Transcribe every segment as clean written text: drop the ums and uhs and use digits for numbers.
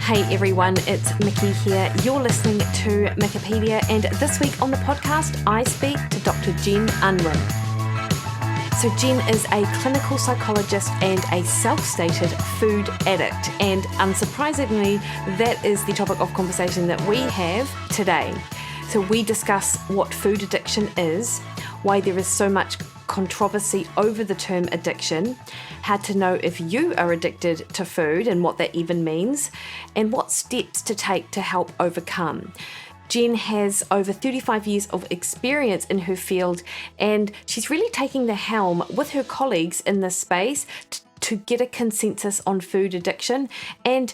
Hey everyone, it's Mikki here. You're listening to Wikipedia, and this week on the podcast, I speak to Dr. Jen Unwin. So Jen is a clinical psychologist and a self-stated food addict, and unsurprisingly, that is the topic of conversation that we have today. So we discuss what food addiction is, why there is so much controversy over the term addiction, how to know if you are addicted to food and what that even means, and what steps to take to help overcome. Jen has over 35 years of experience in her field, and she's really taking the helm with her colleagues in this space to get a consensus on food addiction and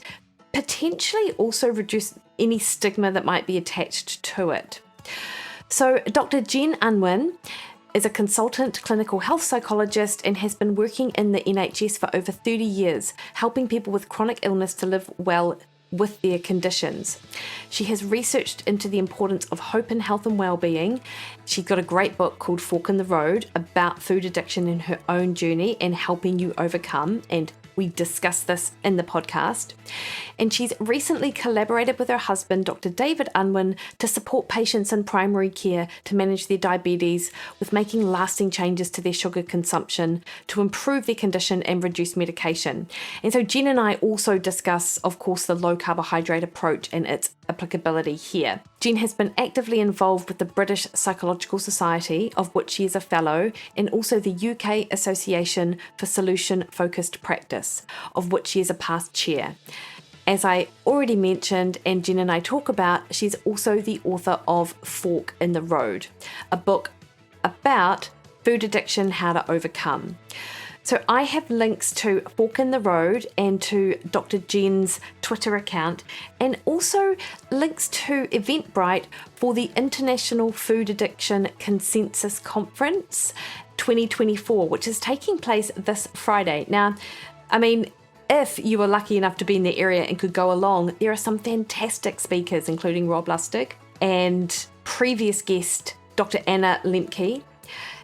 potentially also reduce any stigma that might be attached to it. So Dr. Jen Unwin is a consultant clinical health psychologist and has been working in the NHS for over 30 years, helping people with chronic illness to live well with their conditions. She has researched into the importance of hope in health and wellbeing. She's got a great book called Fork in the Road about food addiction and her own journey and helping you overcome, and we discuss this in the podcast. And she's recently collaborated with her husband, Dr. David Unwin, to support patients in primary care to manage their diabetes with making lasting changes to their sugar consumption to improve their condition and reduce medication. And so Jen and I also discuss, of course, the low carbohydrate approach and its applicability here. Jen has been actively involved with the British Psychological Society, of which she is a fellow, and also the UK Association for Solution-Focused Practice, of which she is a past chair. As I already mentioned, and Jen and I talk about, she's also the author of Fork in the Road, a book about food addiction, how to overcome. So I have links to Fork in the Road and to Dr. Jen's Twitter account, and also links to Eventbrite for the International Food Addiction Consensus Conference 2024, which is taking place this Friday. Now, I mean, if you were lucky enough to be in the area and could go along, there are some fantastic speakers, including Rob Lustig and previous guest Dr. Anna Lemke.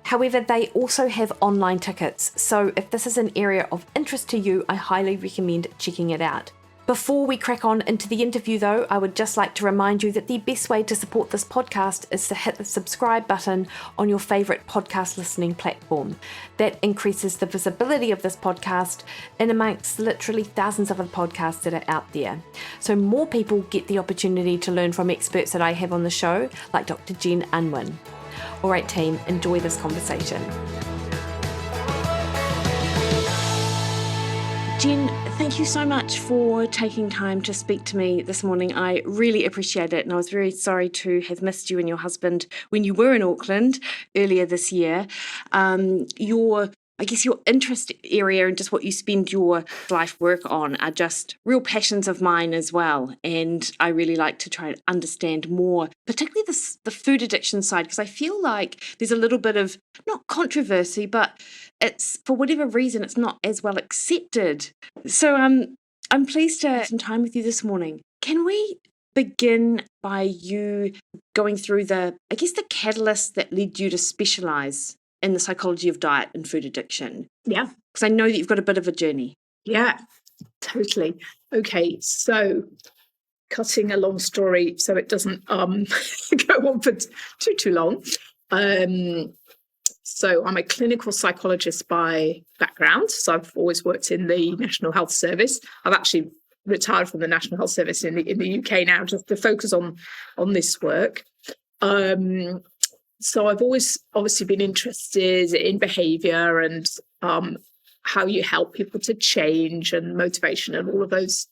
However, they also have online tickets, so if this is an area of interest to you, I highly recommend checking it out. Before we crack on into the interview though, I would just like to remind you that the best way to support this podcast is to hit the subscribe button on your favourite podcast listening platform. That increases the visibility of this podcast in amongst literally thousands of other podcasts that are out there. So more people get the opportunity to learn from experts that I have on the show, like Dr. Jen Unwin. All right, team, enjoy this conversation. Jen, thank you so much for taking time to speak to me this morning. I really appreciate it, and I was very sorry to have missed you and your husband when you were in Auckland earlier this year. Your interest area and just what you spend your life work on are just real passions of mine as well. And I really like to try and understand more, particularly the food addiction side, because I feel like there's a little bit of, not controversy, but it's, for whatever reason, it's not as well accepted. So I'm pleased to have some time with you this morning. Can we begin by you going through the catalyst that led you to specialise in the psychology of diet and food addiction? Yeah. Because I know that you've got a bit of a journey. Yeah, totally. Okay, so cutting a long story so it doesn't go on for too long. So I'm a clinical psychologist by background. So I've always worked in the National Health Service. I've actually retired from the National Health Service in the UK now, just to focus on this work. So I've always obviously been interested in behaviour and how you help people to change, and motivation and all of those,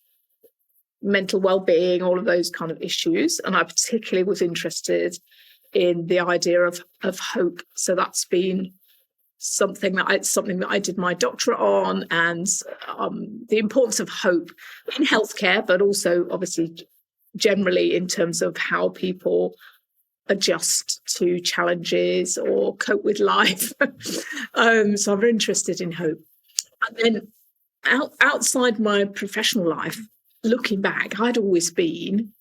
mental well-being, all of those kind of issues. And I particularly was interested in the idea of hope. So that's been something that I did my doctorate on, and the importance of hope in healthcare, but also obviously generally in terms of how people adjust to challenges or cope with life. So I'm very interested in hope. And then outside my professional life, looking back, I'd always been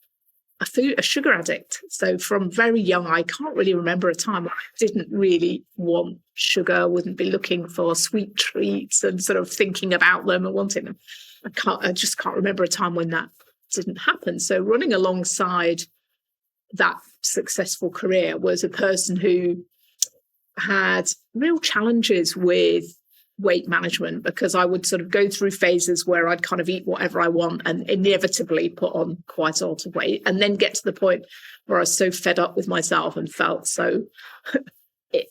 a sugar addict. So from very young, I can't really remember a time I didn't really want sugar, wouldn't be looking for sweet treats and sort of thinking about them and wanting them. I just can't remember a time when that didn't happen. So running alongside that successful career was a person who had real challenges with weight management, because I would sort of go through phases where I'd kind of eat whatever I want and inevitably put on quite a lot of weight, and then get to the point where I was so fed up with myself and felt so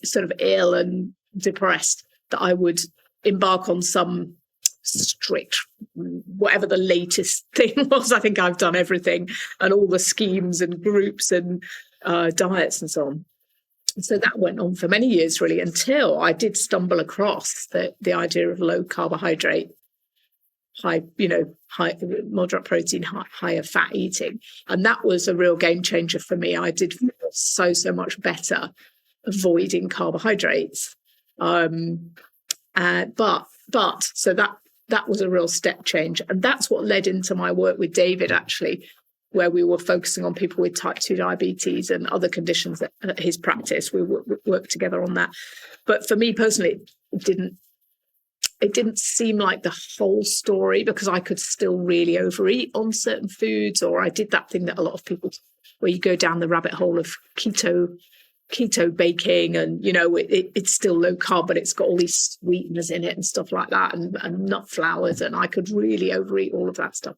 sort of ill and depressed that I would embark on some strict, whatever the latest thing was. I think I've done everything and all the schemes and groups and diets and so on. So that went on for many years, really, until I did stumble across the idea of low carbohydrate, high moderate protein, higher fat eating. And that was a real game changer for me. I did feel so much better avoiding carbohydrates. But so that was a real step change. And that's what led into my work with David, actually, where we were focusing on people with type 2 diabetes and other conditions at his practice. We worked together on that. But for me personally, it didn't seem like the whole story, because I could still really overeat on certain foods, or I did that thing that a lot of people, where you go down the rabbit hole of keto baking, and it's still low carb, but it's got all these sweeteners in it and stuff like that, and nut flours, and I could really overeat all of that stuff.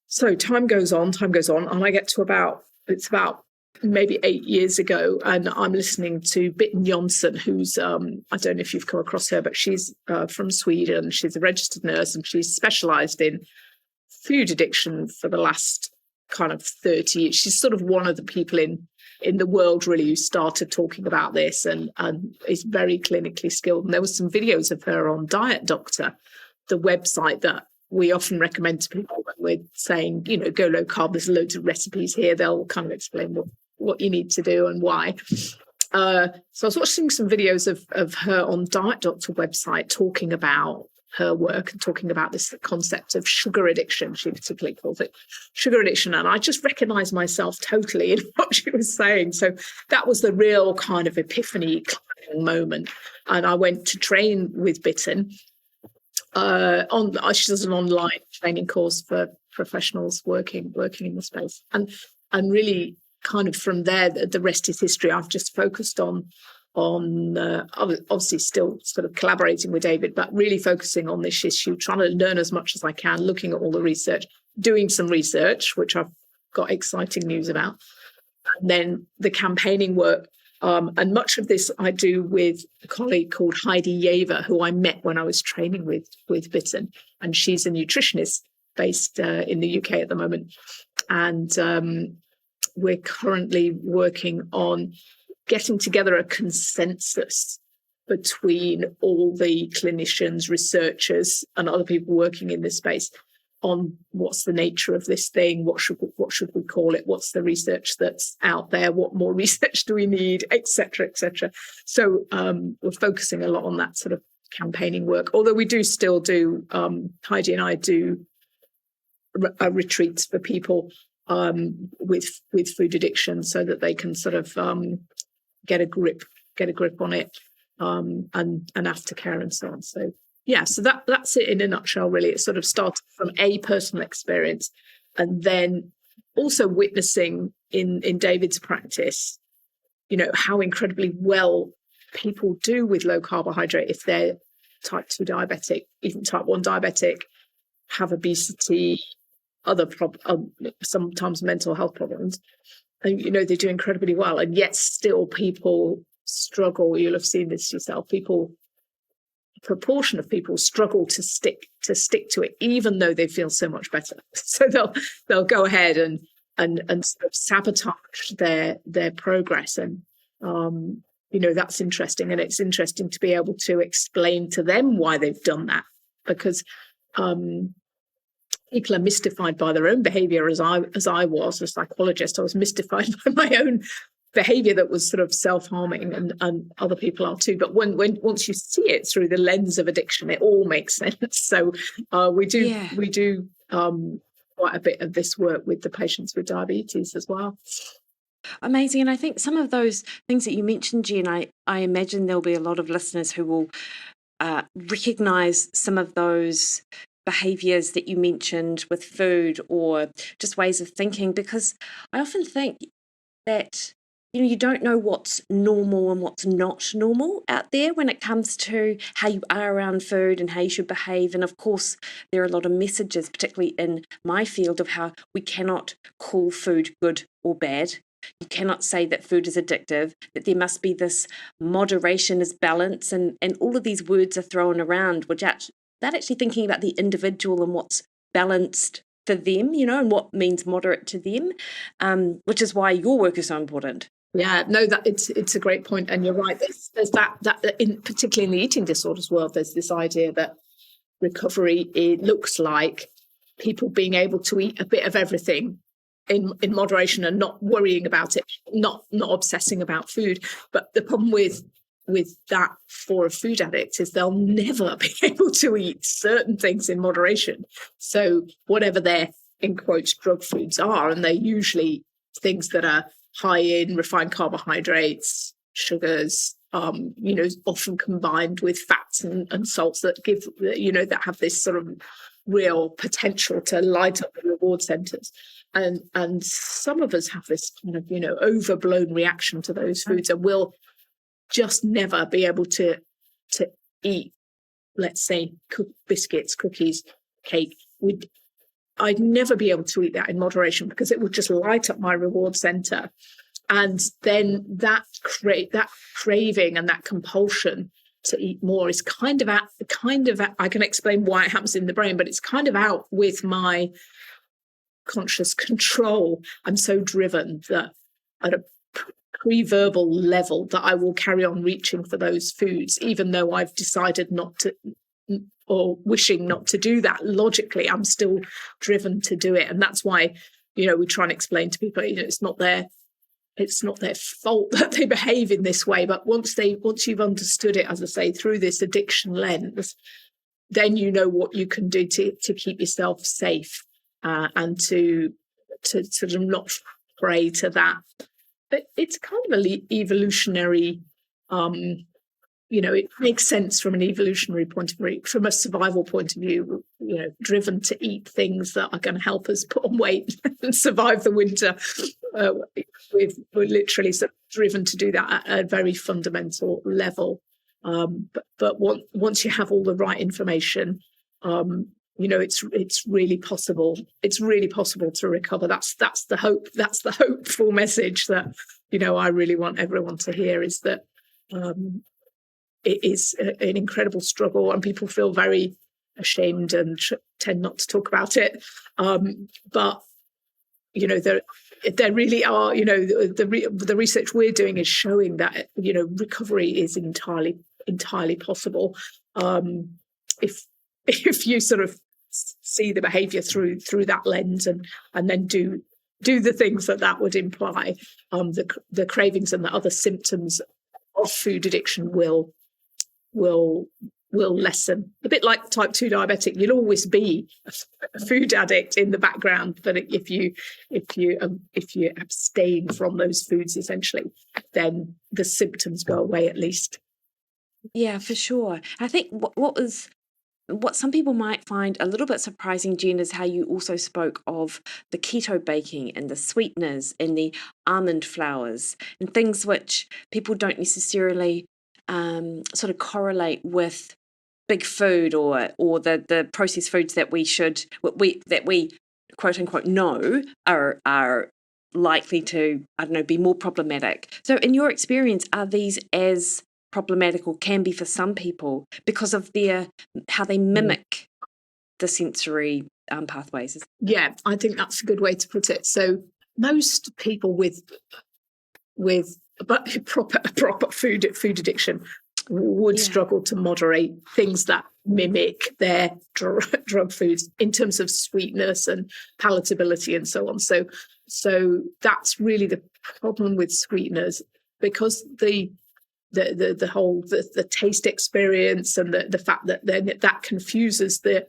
So time goes on, and I get to about maybe 8 years ago, and I'm listening to Bitten Jonsson, who's, I don't know if you've come across her, but she's from Sweden. She's a registered nurse, and she's specialised in food addiction for the last kind of 30 years. She's sort of one of the people in the world, really, who started talking about this, and is very clinically skilled. And there was some videos of her on Diet Doctor, the website that we often recommend to people when we're saying, go low carb. There's loads of recipes here. They'll kind of explain what you need to do and why. So I was watching some videos of her on Diet Doctor website talking about her work and talking about this concept of sugar addiction. She particularly calls it sugar addiction. And I just recognized myself totally in what she was saying. So that was the real kind of epiphany moment. And I went to train with Bitten. She does an online training course for professionals working in the space, and really kind of from there, the rest is history. I've just focused on obviously still sort of collaborating with David, but really focusing on this issue, trying to learn as much as I can, looking at all the research, doing some research, which I've got exciting news about, and then the campaigning work. And much of this I do with a colleague called Heidi Yaver, who I met when I was training with Bitten. And she's a nutritionist based in the UK at the moment. And we're currently working on getting together a consensus between all the clinicians, researchers, and other people working in this space on what's the nature of this thing, what should we call it, what's the research that's out there, what more research do we need, etc., etc. So we're focusing a lot on that sort of campaigning work, although we do still do, Heidi and I do retreats for people with food addiction, so that they can sort of get a grip on it, and aftercare and so on. So yeah, so that's it in a nutshell, really. It sort of started from a personal experience, and then also witnessing in David's practice, how incredibly well people do with low carbohydrate if they're type 2 diabetic, even type 1 diabetic, have obesity, other sometimes mental health problems. And, they do incredibly well. And yet still people struggle. You'll have seen this yourself. Proportion of people struggle to stick to it, even though they feel so much better. So they'll go ahead and sort of sabotage their progress. And that's interesting. And it's interesting to be able to explain to them why they've done that, because people are mystified by their own behavior, as I was a psychologist. I was mystified by my own behavior that was sort of self-harming, and other people are too. But once you see it through the lens of addiction, it all makes sense. So we do quite a bit of this work with the patients with diabetes as well. Amazing. And I think some of those things that you mentioned, Jen, I imagine there'll be a lot of listeners who will recognise some of those behaviours that you mentioned with food, or just ways of thinking? Because I often think that you don't know what's normal and what's not normal out there when it comes to how you are around food and how you should behave. And of course, there are a lot of messages, particularly in my field, of how we cannot call food good or bad. You cannot say that food is addictive, that there must be this moderation is balance, and all of these words are thrown around, which they're actually thinking about the individual and what's balanced for them, and what means moderate to them, which is why your work is so important. Yeah, no, that it's a great point, and you're right. There's that particularly in the eating disorders world, there's this idea that recovery, it looks like people being able to eat a bit of everything in moderation and not worrying about it, not obsessing about food. But the problem with that for a food addict is they'll never be able to eat certain things in moderation. So whatever their, in quotes, drug foods are, and they're usually things that are high in refined carbohydrates, sugars, often combined with fats and salts that give, that have this sort of real potential to light up the reward centers. And some of us have this kind of, overblown reaction to those foods, and will just never be able to eat, let's say, biscuits, cookies, cake. I'd never be able to eat that in moderation because it would just light up my reward center. And then that craving and that compulsion to eat more is kind of I can explain why it happens in the brain, but it's kind of out with my conscious control. I'm so driven that at a pre-verbal level that I will carry on reaching for those foods, even though I've decided not to, or wishing not to do that. Logically, I'm still driven to do it. And that's why, we try and explain to people, it's not their fault that they behave in this way. But once you've understood it, as I say, through this addiction lens, then you know what you can do to keep yourself safe, and to sort of not prey to that. But it's kind of an evolutionary, it makes sense from an evolutionary point of view, from a survival point of view, driven to eat things that are going to help us put on weight and survive the winter. We're literally sort of driven to do that at a very fundamental level. But once you have all the right information, it's really possible. It's really possible to recover. That's the hope. That's the hopeful message that I really want everyone to hear, is that it is an incredible struggle, and people feel very ashamed and tend not to talk about it. But there really are. The research we're doing is showing that recovery is entirely possible, if you sort of see the behaviour through that lens, and then do the things that would imply. The cravings and the other symptoms of food addiction will lessen. A bit like type 2 diabetic, you'll always be a food addict in the background, but if you abstain from those foods, essentially, then the symptoms go away at least. Yeah, for sure. I think what some people might find a little bit surprising, Jen, is how you also spoke of the keto baking and the sweeteners and the almond flours and things which people don't necessarily sort of correlate with big food or the processed foods that we quote unquote know are likely to, be more problematic. So in your experience, are these as problematic, or can be for some people, because of how they mimic the sensory pathways? Yeah, I think that's a good way to put it. So most people with proper food addiction would struggle to moderate things that mimic their drug foods in terms of sweetness and palatability and so on. So that's really the problem with sweeteners, because the whole taste experience and the fact that then that confuses the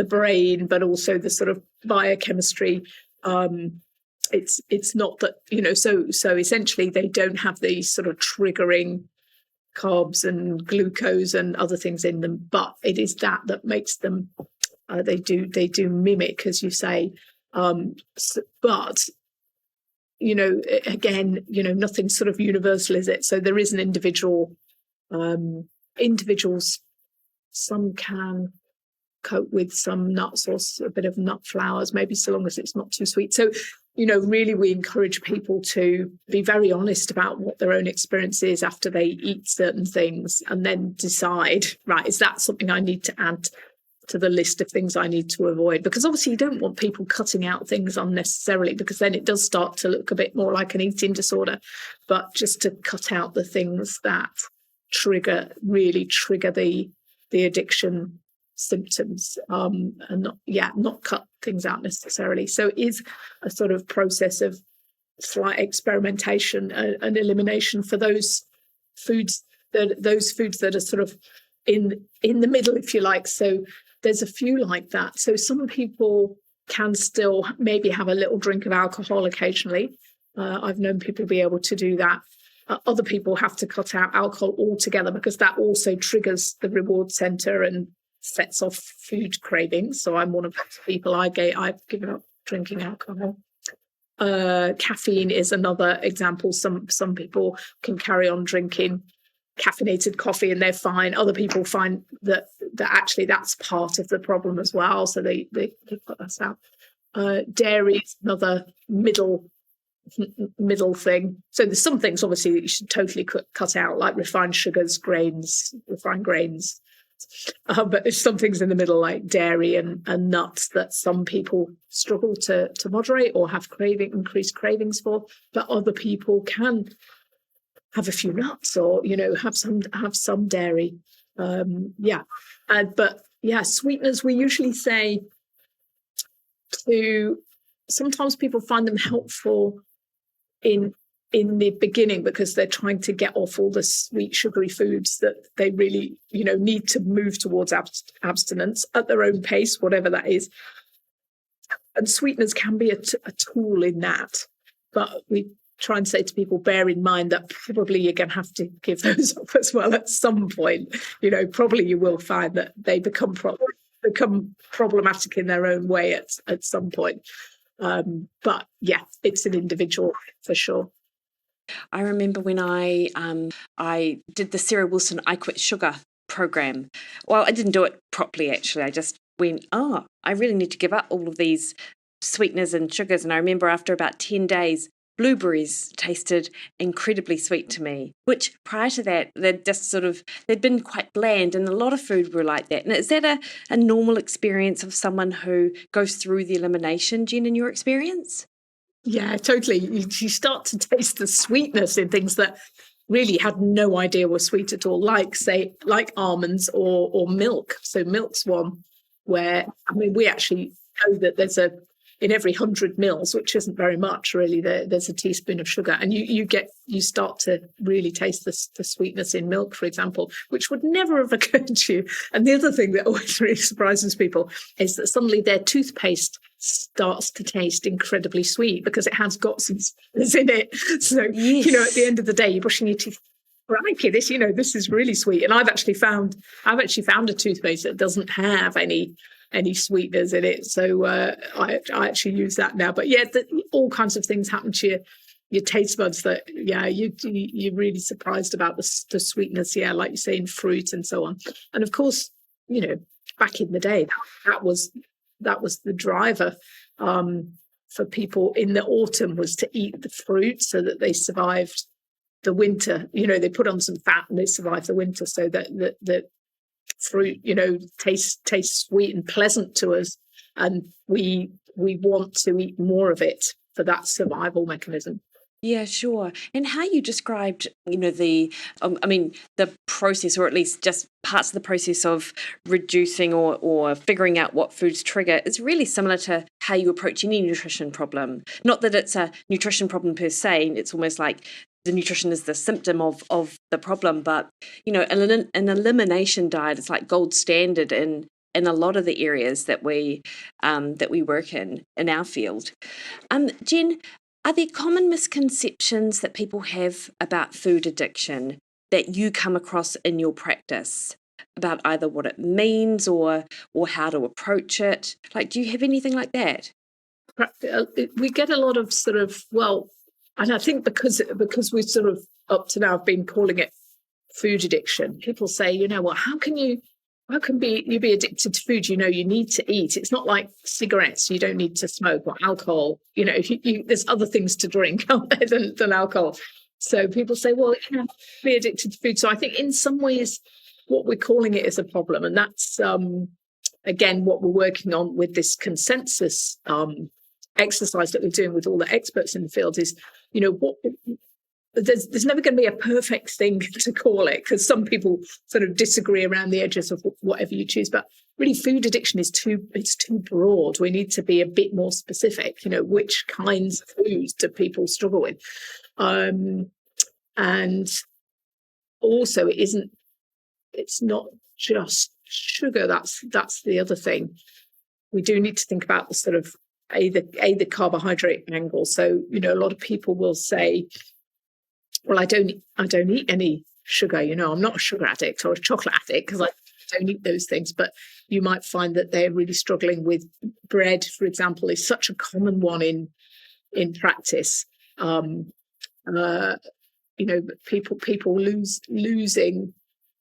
brain, but also the sort of biochemistry. It's not that, so essentially they don't have these sort of triggering carbs and glucose and other things in them, but it is that makes them They do mimic, as you say, but again, nothing's sort of universal, is it? So there is an individuals. Some can cope with some nuts or a bit of nut flours, maybe, so long as it's not too sweet. So, really we encourage people to be very honest about what their own experience is after they eat certain things, and then decide, right, is that something I need to add to the list of things I need to avoid? Because obviously you don't want people cutting out things unnecessarily, because then it does start to look a bit more like an eating disorder. But just to cut out the things that really trigger the addiction symptoms, and not cut things out necessarily. So it is a sort of process of slight experimentation and elimination for those foods that are sort of in the middle, if you like. So there's a few like that. So some people can still maybe have a little drink of alcohol occasionally. I've known people be able to do that. Other people have to cut out alcohol altogether, because that also triggers the reward center and sets off food cravings. So I'm one of those people. I've given up drinking alcohol. Caffeine is another example. Some people can carry on drinking caffeinated coffee and they're fine. Other people find that actually that's part of the problem as well, so they put that out. Dairy is another middle thing. So there's some things obviously that you should totally cut out, like refined sugars, refined grains. But there's some things in the middle, like dairy and nuts, that some people struggle to moderate or have increased cravings for. But other people can have a few nuts, or have some dairy. Sweeteners, we usually say sometimes people find them helpful in the beginning, because they're trying to get off all the sweet, sugary foods that they really, need to move towards abstinence at their own pace, whatever that is. And sweeteners can be a tool in that. But we try and say to people, bear in mind that probably you're going to have to give those up as well at some point. Probably you will find that they become problematic in their own way at some point. But yeah, it's an individual for sure. I remember when I did the Sarah Wilson I Quit Sugar program. Well, I didn't do it properly, actually. I just went, I really need to give up all of these sweeteners and sugars. And I remember after about 10 days, blueberries tasted incredibly sweet to me, which prior to that, they'd been quite bland, and a lot of food were like that. And is that a normal experience of someone who goes through the elimination, Jen, in your experience? Yeah, totally. You start to taste the sweetness in things that really had no idea were sweet at all, like almonds or milk. So milk's one where, we actually know that there's in every 100 mils, which isn't very much really, there's a teaspoon of sugar, and you start to really taste the sweetness in milk, for example, which would never have occurred to you. And the other thing that always really surprises people is that suddenly their toothpaste starts to taste incredibly sweet, because it has got some sweetness in it. So yes. At the end of the day, you're brushing your teeth. Crikey, this is really sweet. And I've actually found a toothpaste that doesn't have any sweeteners in it, so I actually use that now. But yeah, all kinds of things happen to your taste buds that you're really surprised about the sweetness. Yeah, like you say, in fruit and so on. And of course, back in the day, that was the driver for people in the autumn, was to eat the fruit so that they survived the winter. They put on some fat and they survived the winter, so that the fruit tastes sweet and pleasant to us, and we want to eat more of it for that survival mechanism. Yeah, sure. And how you described, the process, or at least just parts of the process of reducing or figuring out what foods trigger, is really similar to how you approach any nutrition problem. Not that it's a nutrition problem per se, it's almost like the nutrition is the symptom of the problem, but an elimination diet is like gold standard in a lot of the areas that we work in our field. Jen, are there common misconceptions that people have about food addiction that you come across in your practice? about either what it means or how to approach it? Like, do you have anything like that? We get a lot of sort of, and I think because we've sort of up to now have been calling it food addiction, people say, how can you be addicted to food? You need to eat. It's not like cigarettes. You don't need to smoke, or alcohol. If there's other things to drink out there than alcohol. So people say, be addicted to food. So I think in some ways what we're calling it is a problem. And that's, again, what we're working on with this consensus exercise that we're doing with all the experts in the field is, there's never going to be a perfect thing to call it, because some people sort of disagree around the edges of whatever you choose. But really, food addiction is too broad. We need to be a bit more specific. Which kinds of foods do people struggle with? And also, it's not just sugar. That's the other thing. We do need to think about the sort of the carbohydrate angle. So, a lot of people will say, well, I don't eat any sugar. I'm not a sugar addict or a chocolate addict because I don't eat those things. But you might find that they're really struggling with bread, for example, is such a common one in practice. People losing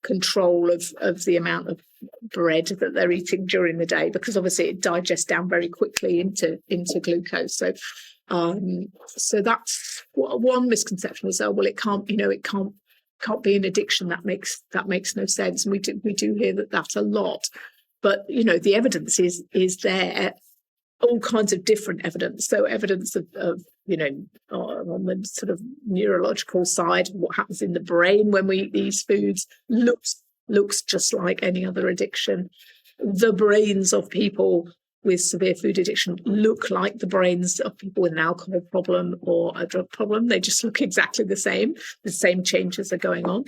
control of the amount of bread that they're eating during the day, because obviously it digests down very quickly into glucose. So that's one misconception is, it can't be an addiction. That makes no sense. And we do hear that a lot. But the evidence is there, all kinds of different evidence. So evidence of on the sort of neurological side, what happens in the brain when we eat these foods looks just like any other addiction. The brains of people with severe food addiction look like the brains of people with an alcohol problem or a drug problem. They just look exactly the same. The same changes are going on.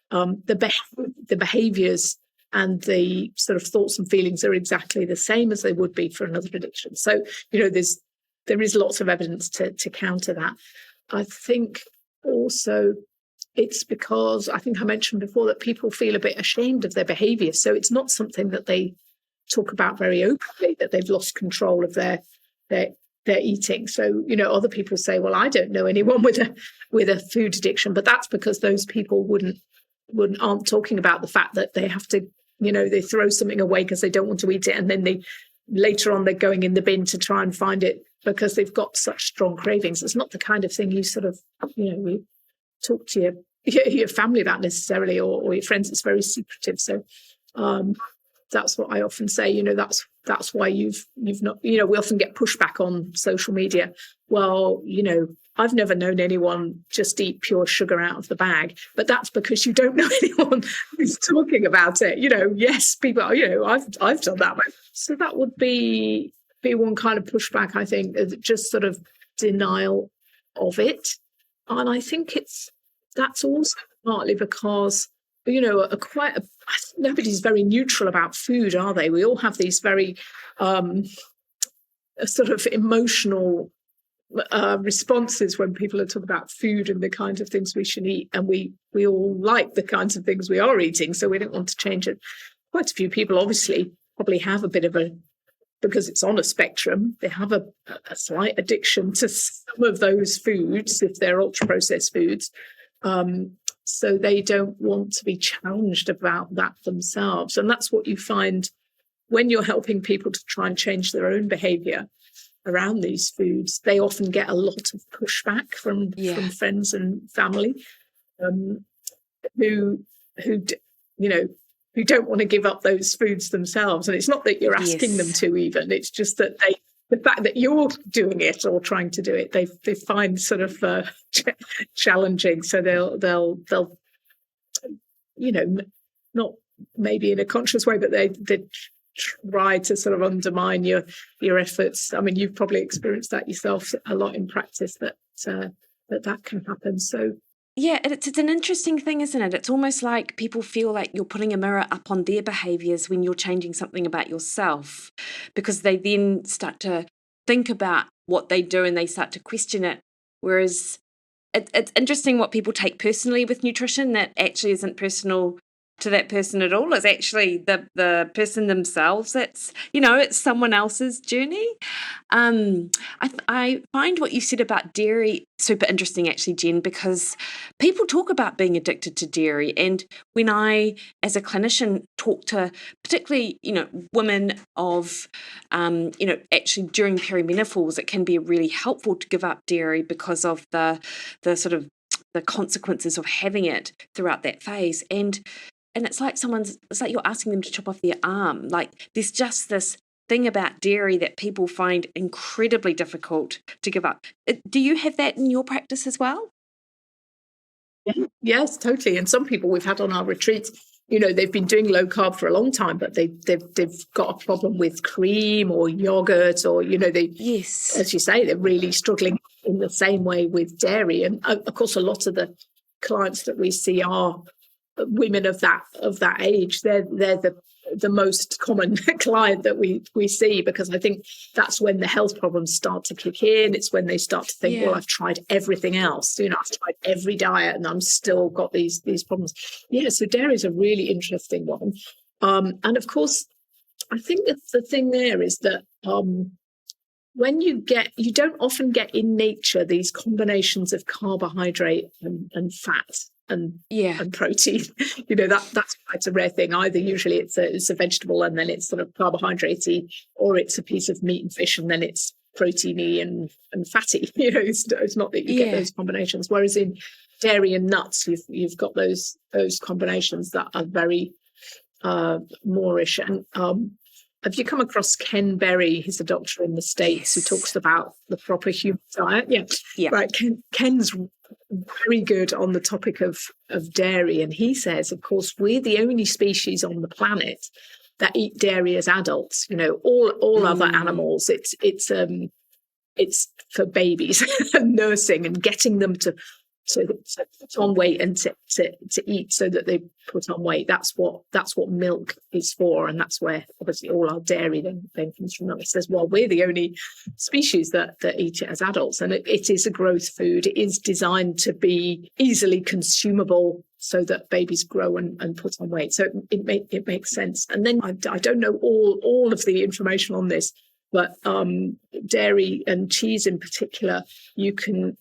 The behaviors and the sort of thoughts and feelings are exactly the same as they would be for another addiction. So, there is lots of evidence to counter that. I think also it's because I think I mentioned before that people feel a bit ashamed of their behaviour. So it's not something that they talk about very openly, that they've lost control of their eating. So, other people say, well, I don't know anyone with a food addiction, but that's because those people aren't talking about the fact that they have to, they throw something away because they don't want to eat it, and then later on they're going in the bin to try and find it because they've got such strong cravings. It's not the kind of thing you sort of, we talk to your family about necessarily, or your friends. It's very secretive. So that's what I often say. That's why you've not. We often get pushback on social media. Well, I've never known anyone just eat pure sugar out of the bag, but that's because you don't know anyone who's talking about it. Yes, people. I've done that. So that would be one kind of pushback. I think just sort of denial of it, and I think that's also partly because nobody's very neutral about food, are they? We all have these very sort of emotional responses when people are talking about food and the kinds of things we should eat, and we all like the kinds of things we are eating, so we don't want to change it. Quite a few people obviously probably have a bit of because it's on a spectrum, they have a slight addiction to some of those foods if they're ultra processed foods. So they don't want to be challenged about that themselves. And that's what you find when you're helping people to try and change their own behaviour around these foods. They often get a lot of pushback from friends and family who don't want to give up those foods themselves. And it's not that you're asking them to even. It's just that the fact that you're doing it or trying to do it, they find sort of challenging. So they'll not maybe in a conscious way, but they try to sort of undermine your efforts. I mean, you've probably experienced that yourself a lot in practice, that can happen. So yeah, it's an interesting thing, isn't it? It's almost like people feel like you're putting a mirror up on their behaviours when you're changing something about yourself, because they then start to think about what they do and they start to question it. Whereas it's interesting what people take personally with nutrition that actually isn't personal to that person at all. It's actually the person themselves. It's someone else's journey. I find what you said about dairy super interesting, actually, Jen, because people talk about being addicted to dairy. And when I, as a clinician, talk to particularly, women of, actually during perimenopause, it can be really helpful to give up dairy because of the sort of the consequences of having it throughout that phase. And it's like you're asking them to chop off their arm. Like there's just this thing about dairy that people find incredibly difficult to give up. Do you have that in your practice as well? Yeah. Yes, totally. And some people we've had on our retreats, they've been doing low carb for a long time, but they've got a problem with cream or yogurt, or yes, as you say, they're really struggling in the same way with dairy. And of course, a lot of the clients that we see are women of that age. They're the most common client that we see, because I think that's when the health problems start to kick in. It's when they start to think, well, I've tried everything else. I've tried every diet and I'm still got these problems. Yeah, so dairy is a really interesting one. And of course, I think that the thing there is that when you don't often get in nature these combinations of carbohydrate and fat and protein. That's quite a rare thing. Either usually it's a vegetable and then it's sort of carbohydratey, or it's a piece of meat and fish and then it's proteiny and fatty. It's not that you get those combinations. Whereas in dairy and nuts, you've got those combinations that are very moreish. And have you come across Ken Berry? He's a doctor in the States who talks about the proper human diet. Yeah. Right. Ken's very good on the topic of dairy. And he says, of course, we're the only species on the planet that eat dairy as adults. All other animals, it's for babies and nursing and getting them to put on weight and to eat so that they put on weight. That's what milk is for, and that's where obviously all our dairy then comes from. It says, well, we're the only species that eat it as adults, and it is a growth food. It is designed to be easily consumable so that babies grow and put on weight. So it makes sense. And then I don't know all of the information on this, but dairy and cheese in particular, you can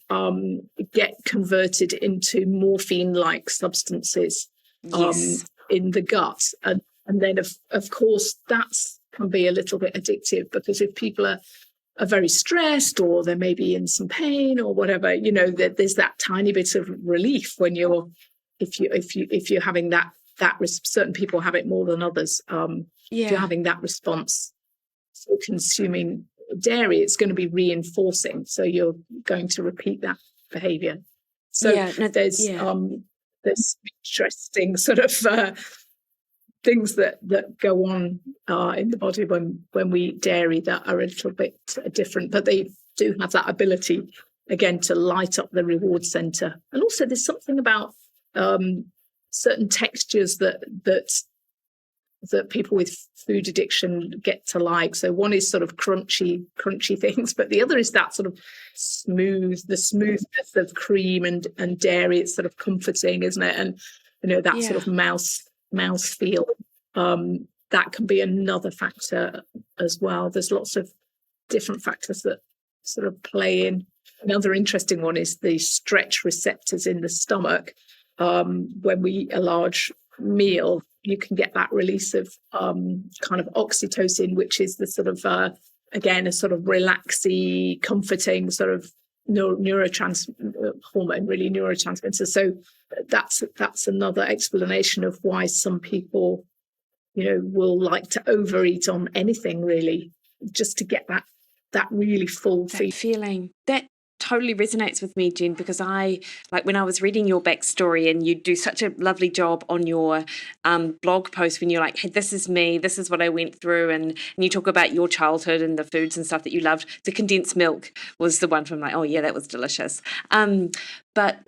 get converted into morphine-like substances in the gut. And then, of course, that can be a little bit addictive, because if people are very stressed, or they may be in some pain or whatever, there's that tiny bit of relief when if you're having that certain people have it more than others. If you're having that response for consuming dairy, it's going to be reinforcing, so you're going to repeat that behavior. So there's interesting sort of things that go on in the body when we eat dairy that are a little bit different, but they do have that ability again to light up the reward center. And also there's something about certain textures that people with food addiction get to like. So one is sort of crunchy things, but the other is that sort of the smoothness of cream and dairy. It's sort of comforting, isn't it? And that sort of mouse feel. That can be another factor as well. There's lots of different factors that sort of play in. Another interesting one is the stretch receptors in the stomach. When we eat a large meal, you can get that release of kind of oxytocin, which is the sort of again a sort of relaxy, comforting sort of hormone, really neurotransmitter. So that's another explanation of why some people will like to overeat on anything, really, just to get that really full feeling. That totally resonates with me, Jen, because when I was reading your backstory, and you do such a lovely job on your blog post when you're like, hey, this is me, this is what I went through, and you talk about your childhood and the foods and stuff that you loved. The condensed milk was the one from like, oh yeah, that was delicious. But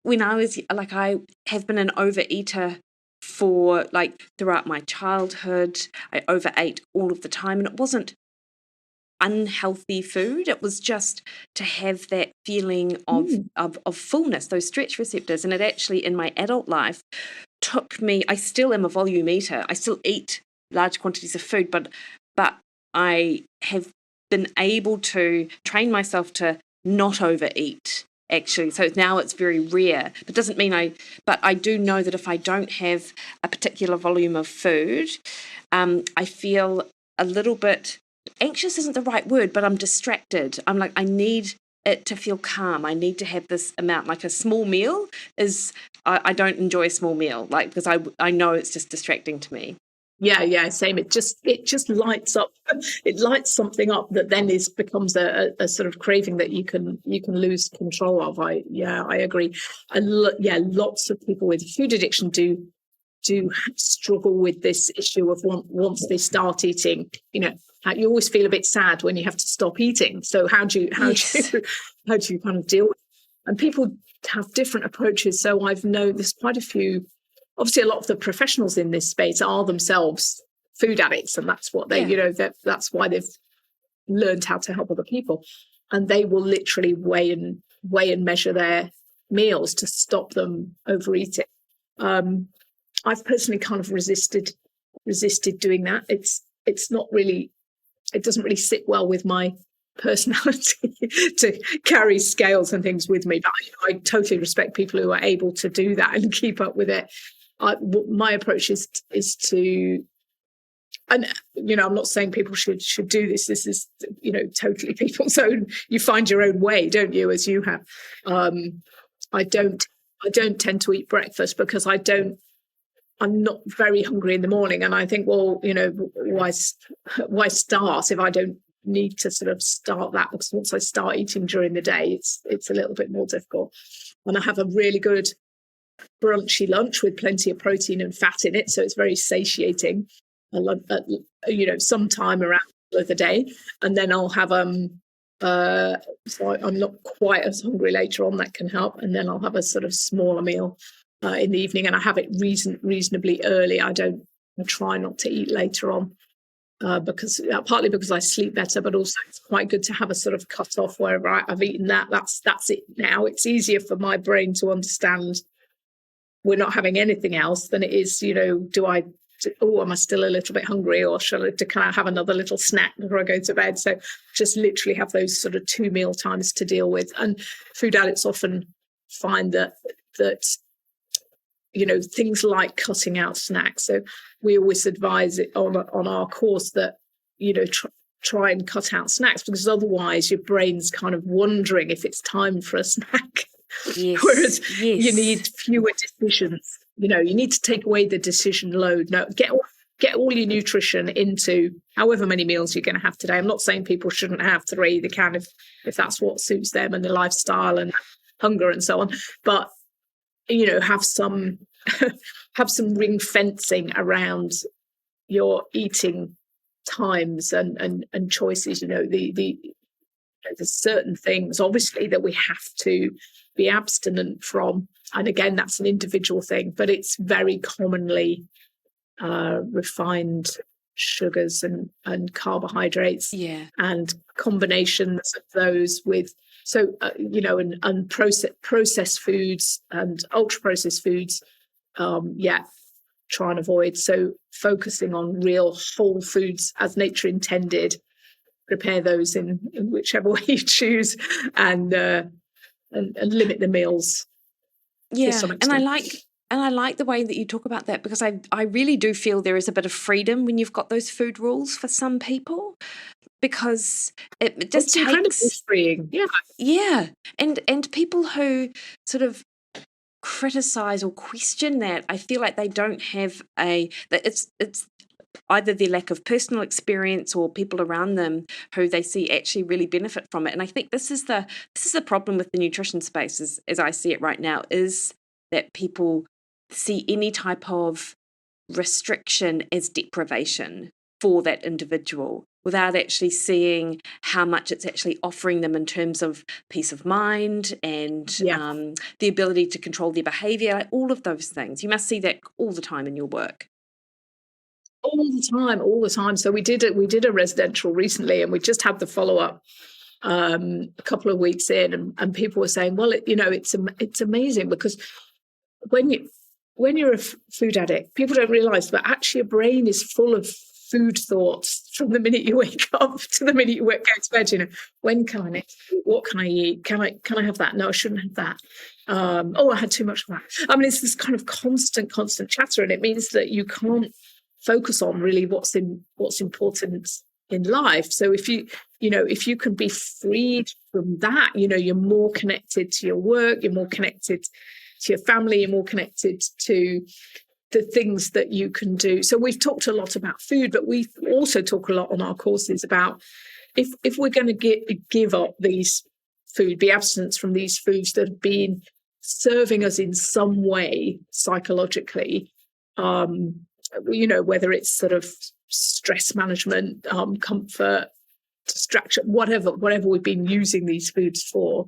when I was like, I have been an overeater for like throughout my childhood. I overate all of the time, and it wasn't unhealthy food. It was just to have that feeling of fullness, those stretch receptors. And it actually, in my adult life, took me, I still am a volume eater. I still eat large quantities of food, but I have been able to train myself to not overeat, actually. So now it's very rare. But doesn't mean but I do know that if I don't have a particular volume of food, I feel a little bit, anxious isn't the right word, but I'm distracted. I'm like, I need it to feel calm. I need to have this amount. Like a small meal is, I don't enjoy a small meal, like, because I know it's just distracting to me. Yeah, same. It just lights up. It lights something up that then becomes a sort of craving that you can lose control of. I agree. And lots of people with food addiction do struggle with this issue of once they start eating. You always feel a bit sad when you have to stop eating. So how do you kind of deal with it? And people have different approaches. So I've known there's quite a few. Obviously, a lot of the professionals in this space are themselves food addicts, and that's what they, that's why they've learned how to help other people. And they will literally weigh and measure their meals to stop them overeating. I've personally kind of resisted doing that. It's not really, it doesn't really sit well with my personality to carry scales and things with me. But I totally respect people who are able to do that and keep up with it. My approach is to, and I'm not saying people should do this. This is totally people's own. You find your own way, don't you? As you have. I don't tend to eat breakfast because I'm not very hungry in the morning, and I think, well, why start if I don't need to sort of start that? Because once I start eating during the day, it's a little bit more difficult. And I have a really good brunchy lunch with plenty of protein and fat in it, so it's very satiating. I love sometime around the day, and then I'll have so I'm not quite as hungry later on. That can help, and then I'll have a sort of smaller meal in the evening, and I have it reasonably early. I try not to eat later on because partly because I sleep better, but also it's quite good to have a sort of cut off where I've eaten that's it now. It's easier for my brain to understand we're not having anything else than it is, am I still a little bit hungry, or shall I kind of have another little snack before I go to bed? So just literally have those sort of 2 meal times to deal with. And food addicts often find that things like cutting out snacks. So we always advise it on our course that, try and cut out snacks, because otherwise your brain's kind of wondering if it's time for a snack. Yes. Whereas you need fewer decisions. You need to take away the decision load. No, get all your nutrition into however many meals you're going to have today. I'm not saying people shouldn't have 3. They can if that's what suits them and their lifestyle and hunger and so on. But have some ring fencing around your eating times and choices. There's certain things obviously that we have to be abstinent from, and again that's an individual thing, but it's very commonly refined sugars and carbohydrates, and combinations of those with and processed foods and ultra processed foods. Try and avoid. So focusing on real whole foods as nature intended, prepare those in whichever way you choose, and limit the meals. Yeah, and I like the way that you talk about that, because I really do feel there is a bit of freedom when you've got those food rules for some people, because it just takes incredibly freeing. Yeah, and people who sort of criticize or question that, I feel like they don't have it's either their lack of personal experience or people around them who they see actually really benefit from it. And I think this is the problem with the nutrition space, as I see it right now, is that people see any type of restriction as deprivation for that individual, without actually seeing how much it's actually offering them in terms of peace of mind and the ability to control their behaviour, all of those things. You must see that all the time in your work. all the time. So we did a residential recently, and we just had the follow-up a couple of weeks in, and people were saying, well, it's amazing, because when you're a food addict, people don't realize that actually your brain is full of food thoughts from the minute you wake up to the minute you go to bed. When can I next eat? What can I eat? Can I have that? No, I shouldn't have that. I had too much of that. I mean, it's this kind of constant chatter, and it means that you can't focus on really what's important in life. So if you can be freed from that, you're more connected to your work, you're more connected to your family, you're more connected to the things that you can do. So we've talked a lot about food, but we also talk a lot on our courses about if we're going to give up these food, be abstinent from these foods that have been serving us in some way psychologically, whether it's sort of stress management, comfort, distraction, whatever we've been using these foods for,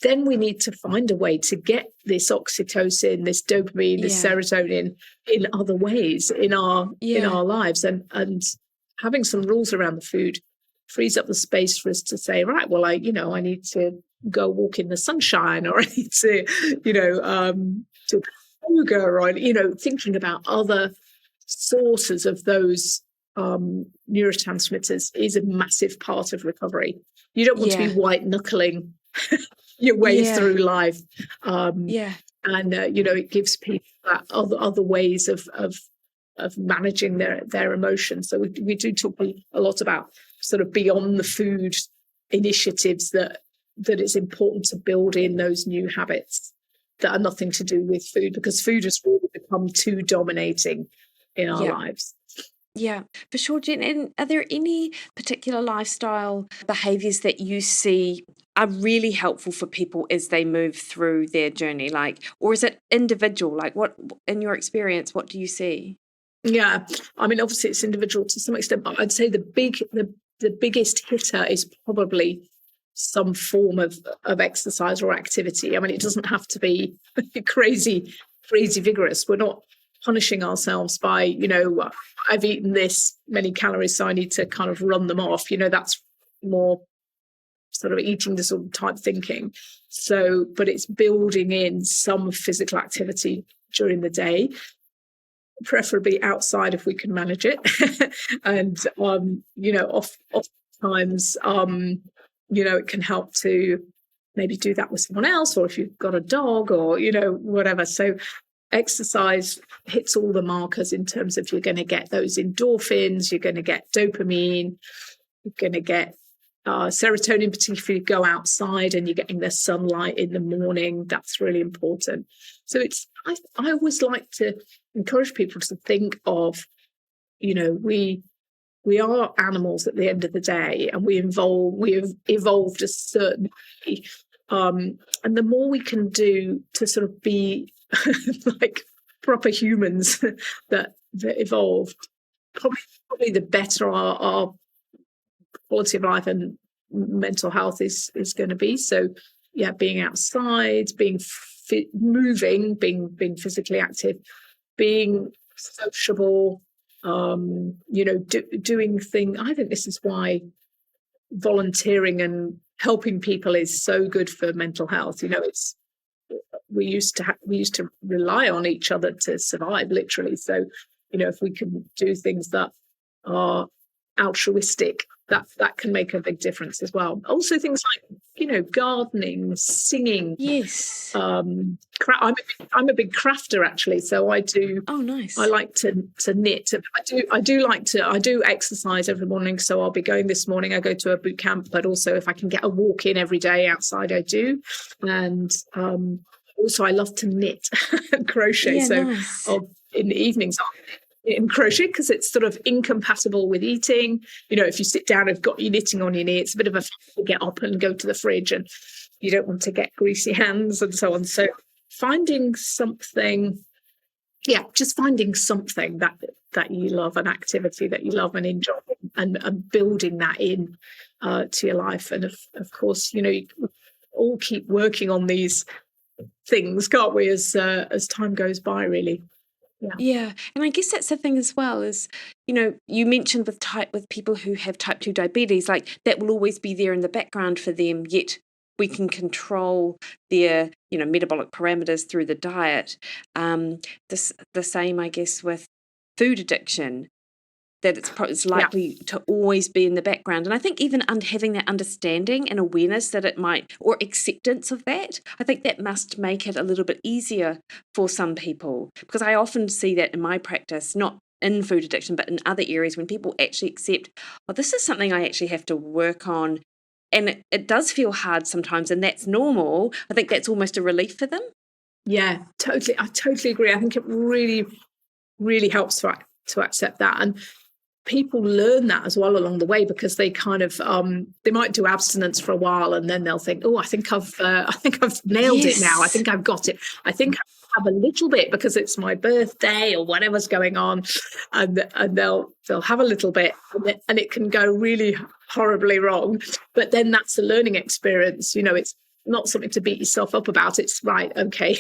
then we need to find a way to get this oxytocin, this dopamine, this serotonin in other ways in our lives. And having some rules around the food frees up the space for us to say, right, well, I need to go walk in the sunshine, or I need to, do yoga, or, thinking about other sources of those neurotransmitters is a massive part of recovery. You don't want to be white knuckling your way through life. And it gives people that other ways of managing their emotions. So we do talk a lot about sort of beyond the food initiatives that it's important to build in those new habits that are nothing to do with food, because food has really become too dominating in our lives. Yeah, for sure, Jen. And are there any particular lifestyle behaviours that you see are really helpful for people as they move through their journey? Or is it individual? What, in your experience, what do you see? Yeah, I mean, obviously it's individual to some extent, but I'd say the biggest hitter is probably some form of exercise or activity. I mean, it doesn't have to be crazy vigorous. We're not punishing ourselves by, I've eaten this many calories, so I need to kind of run them off. That's more sort of eating disorder type thinking. So, but it's building in some physical activity during the day, preferably outside if we can manage it. And, oftentimes, it can help to maybe do that with someone else, or if you've got a dog, or, whatever. So exercise hits all the markers in terms of you're going to get those endorphins, you're going to get dopamine, you're going to get serotonin, particularly if you go outside and you're getting the sunlight in the morning. That's really important. So I always like to encourage people to think of, we are animals at the end of the day, and we have evolved a certain way. And the more we can do to sort of be like proper humans that evolved, probably the better our quality of life and mental health is going to be. So being outside, being moving, being physically active, being sociable, doing things. I think this is why volunteering and helping people is so good for mental health. We used to rely on each other to survive, literally. So, if we can do things that are altruistic, that can make a big difference as well. Also, things like gardening, singing. Yes. I'm a big crafter, actually. So I do. Oh, nice. I like to knit. I do exercise every morning. So I'll be going this morning. I go to a boot camp, but also if I can get a walk in every day outside, I do. And also I love to knit and crochet. Yeah, so nice. In the evenings, in crochet, because it's sort of incompatible with eating. If you sit down and got your knitting on your knee, it's a bit of a to get up and go to the fridge, and you don't want to get greasy hands and so on. So finding something that you love, an activity that you love and enjoy, and building that in to your life. And of course, you all keep working on these things, can't we, as time goes by, really. Yeah. And I guess that's the thing as well, is you mentioned with people who have type 2 diabetes, like that will always be there in the background for them, yet we can control their, metabolic parameters through the diet. The same, I guess, with food addiction, that it's likely to always be in the background. And I think even having that understanding and awareness that it might, or acceptance of that, I think that must make it a little bit easier for some people, because I often see that in my practice, not in food addiction, but in other areas, when people actually accept, this is something I actually have to work on. And it does feel hard sometimes, and that's normal. I think that's almost a relief for them. Yeah, totally. I totally agree. I think it really, really helps to accept that. And people learn that as well along the way, because they kind of they might do abstinence for a while, and then they'll think, I think I've nailed it now. I think I've got it. I think I have a little bit because it's my birthday or whatever's going on, and they'll have a little bit, and it can go really horribly wrong. But then that's a learning experience. It's not something to beat yourself up about. It's right, okay,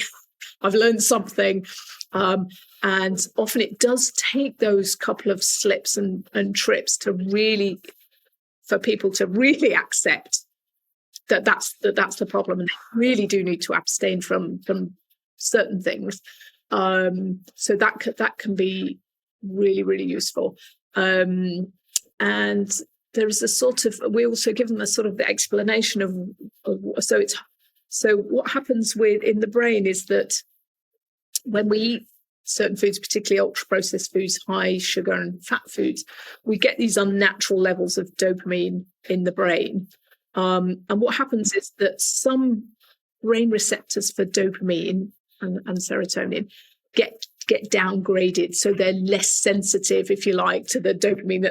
I've learned something. And often it does take those couple of slips and trips for people to really accept that that's the problem, and they really do need to abstain from certain things. So that can be really, really useful. And there is a sort of, we also give them a sort of the explanation of so what happens in the brain is that when we eat certain foods, particularly ultra-processed foods, high sugar and fat foods, we get these unnatural levels of dopamine in the brain. And what happens is that some brain receptors for dopamine and serotonin get downgraded, so they're less sensitive, if you like, to the dopamine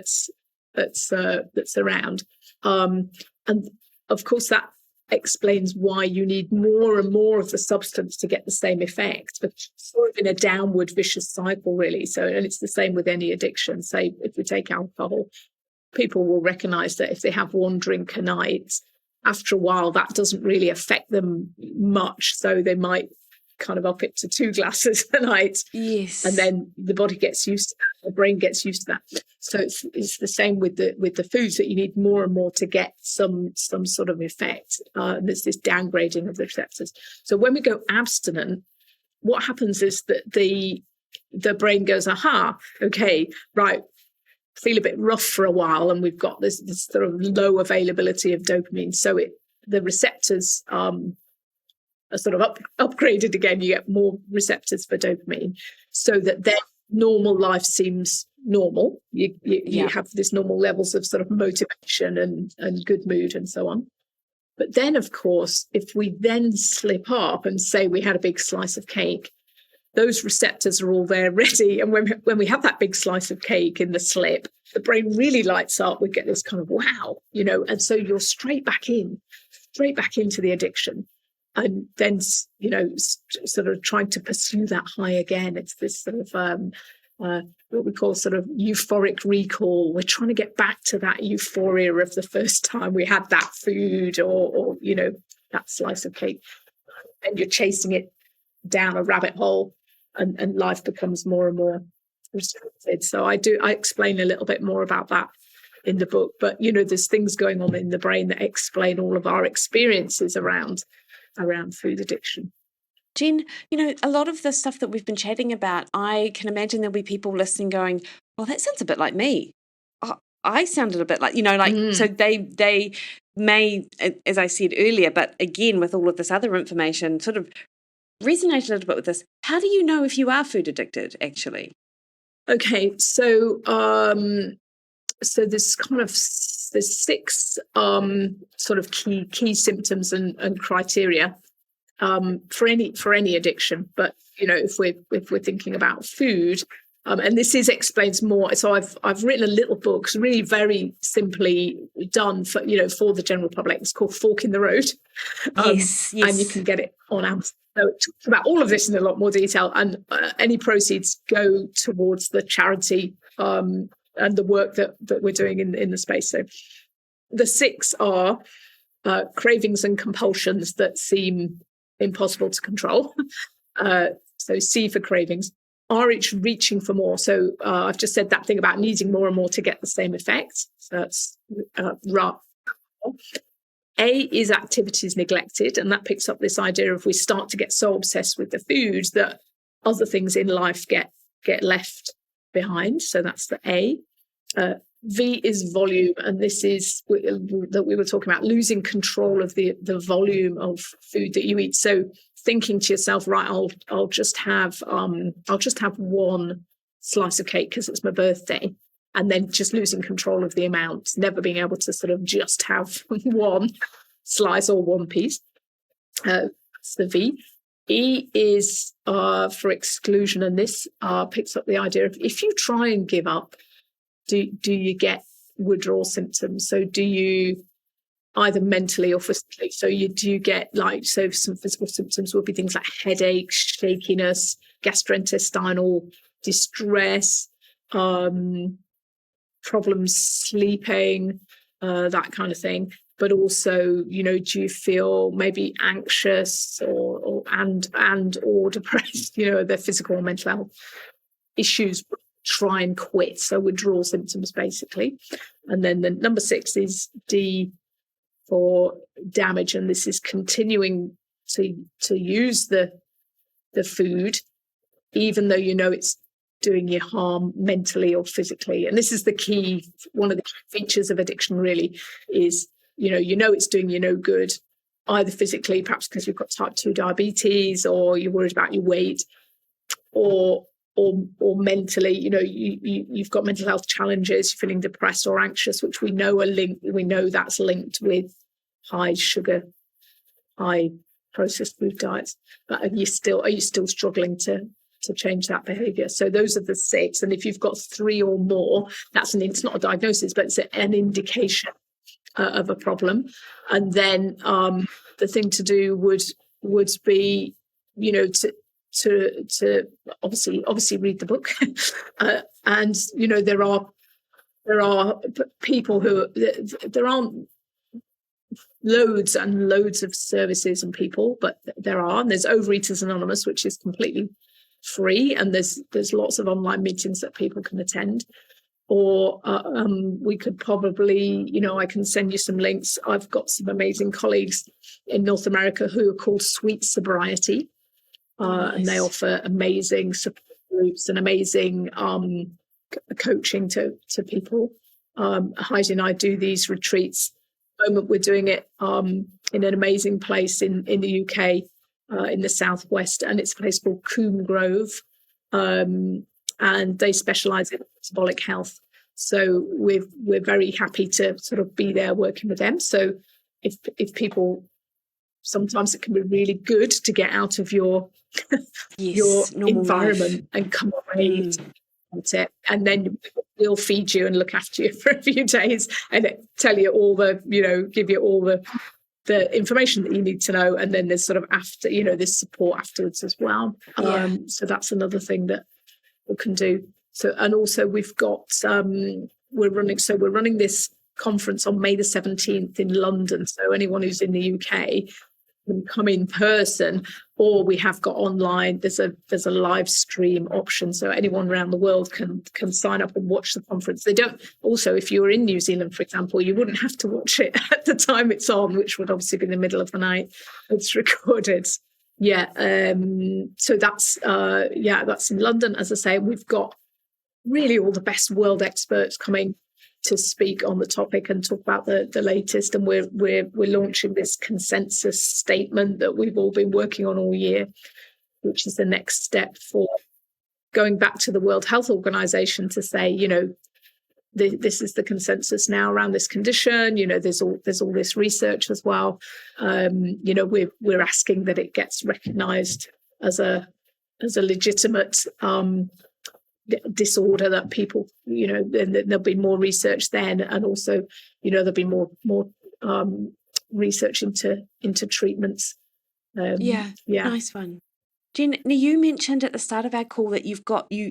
that's around. And of course, that explains why you need more and more of the substance to get the same effect, but sort of in a downward vicious cycle, really. So, and it's the same with any addiction. Say, if we take alcohol, people will recognize that if they have one drink a night, after a while, that doesn't really affect them much. So they might kind of up it to 2 glasses a night. Yes. And then the body gets used to that, the brain gets used to that. So it's the same with the foods, that you need more and more to get some sort of effect. There's this downgrading of the receptors. So when we go abstinent, what happens is that the brain goes, aha, okay, right, feel a bit rough for a while, and we've got this sort of low availability of dopamine. So the receptors are sort of upgraded again. You get more receptors for dopamine, so that their normal life seems normal. You have this normal levels of sort of motivation and good mood and so on. But then, of course, if we then slip up and say we had a big slice of cake, those receptors are all there ready. And when we have that big slice of cake in the slip, the brain really lights up. We get this kind of wow, and so you're straight back into the addiction. And then, sort of trying to pursue that high again. It's this sort of what we call sort of euphoric recall. We're trying to get back to that euphoria of the first time we had that food or that slice of cake. And you're chasing it down a rabbit hole, and life becomes more and more restricted. So I explain a little bit more about that in the book. But, there's things going on in the brain that explain all of our experiences around food addiction. Jen, a lot of the stuff that we've been chatting about, I can imagine there'll be people listening going, oh, that sounds a bit like me. Oh, I sounded a bit like, so they may, as I said earlier, but again, with all of this other information, sort of resonate a little bit with this. How do you know if you are food addicted, actually? Okay, so there's there's 6 sort of key symptoms and criteria for any addiction. But if we're thinking about food, and this explains more. So I've written a little book, really very simply done for the general public. It's called Fork in the Road, yes. And you can get it on Amazon. So it talks about all of this in a lot more detail, and any proceeds go towards the charity and the work that we're doing in the space. So the 6 are cravings and compulsions that seem impossible to control. So C for cravings. RH, reaching for more. So I've just said that thing about needing more and more to get the same effect. So that's right. A is activities neglected, and that picks up this idea of we start to get so obsessed with the food that other things in life get left behind. So that's the A. V is volume, and this is that we were talking about, losing control of the volume of food that you eat. So thinking to yourself, right, I'll just have one slice of cake because it's my birthday, and then just losing control of the amount, never being able to sort of just have one slice or one piece. That's the V. E is for exclusion, and this picks up the idea of if you try and give up, do you get withdrawal symptoms? So do you, either mentally or physically, so do you get, like, so some physical symptoms would be things like headache, shakiness, gastrointestinal distress, problems sleeping, that kind of thing. But also, do you feel maybe anxious or depressed? The physical or mental health issues. Try and quit. So withdrawal symptoms, basically. And then the number 6 is D for damage, and this is continuing to use the food, even though it's doing you harm mentally or physically. And this is the key, one of the key features of addiction, really, is it's doing you no good, either physically, perhaps because you've got type 2 diabetes, or you're worried about your weight, or mentally, you've got mental health challenges, you're feeling depressed or anxious, which we know that's linked with high sugar, high processed food diets. But are you still struggling to change that behavior? So those are the 6. And if you've got 3 or more, it's not a diagnosis, but it's an indication of a problem. And then the thing to do would be, to obviously read the book, and there are people who, there aren't loads and loads of services and people, but there are, and there's Overeaters Anonymous, which is completely free, and there's lots of online meetings that people can attend. Or we could probably, I can send you some links. I've got some amazing colleagues in North America who are called Sweet Sobriety. Nice. And they offer amazing support groups and amazing coaching to people. Heidi and I do these retreats. At the moment, we're doing it in an amazing place in the UK, in the southwest, and it's a place called Coombe Grove, and they specialise in metabolic health. So we're very happy to sort of be there working with them. So if people, sometimes it can be really good to get out of your your environment life and come away from it, and then we'll feed you and look after you for a few days and tell you all the, give you all the information that you need to know. And then there's sort of there's support afterwards as well. So that's another thing that we can do. So, and also we've got we're running this conference on May the 17th in London. So anyone who's in the UK can come in person, or we have got online. There's a live stream option, so anyone around the world can sign up and watch the conference. They don't. Also, if you were in New Zealand, for example, you wouldn't have to watch it at the time it's on, which would obviously be in the middle of the night. It's recorded. So that's in London. As I say, we've got really all the best world experts coming to speak on the topic and talk about the latest. And we're launching this consensus statement that we've all been working on all year, which is the next step for going back to the World Health Organization to say, this is the consensus now around this condition. There's all this research as well. We're asking that it gets recognized as a legitimate disorder, that people, then there'll be more research then, and also, there'll be more research into treatments. Nice one. Jen, now you mentioned at the start of our call that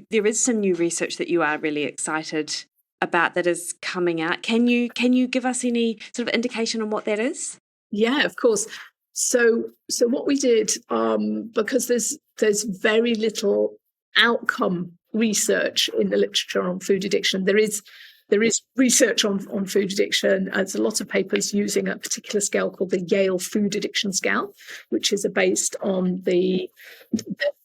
there is some new research that you are really excited about that is coming out. Can you give us any sort of indication on what that is? Yeah, of course. So what we did, because there's very little outcome research in the literature on food addiction. There is research on food addiction. There's a lot of papers using a particular scale called the Yale Food Addiction Scale, which is based on the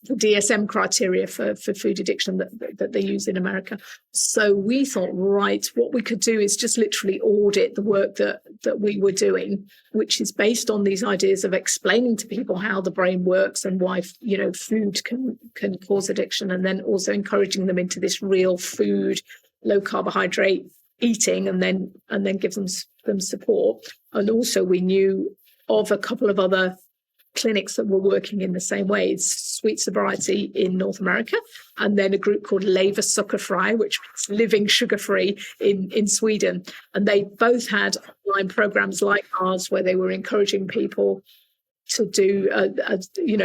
DSM criteria for food addiction that they use in America. So we thought, right, what we could do is just literally audit the work that we were doing, which is based on these ideas of explaining to people how the brain works and why, food can cause addiction, and then also encouraging them into this real food, low carbohydrate eating, and then give them support. And also we knew of a couple of other clinics that were working in the same way. It's Sweet Sobriety in North America, and then a group called Leva Zuckerfrei, which means living sugar-free in Sweden. And they both had online programs like ours where they were encouraging people to do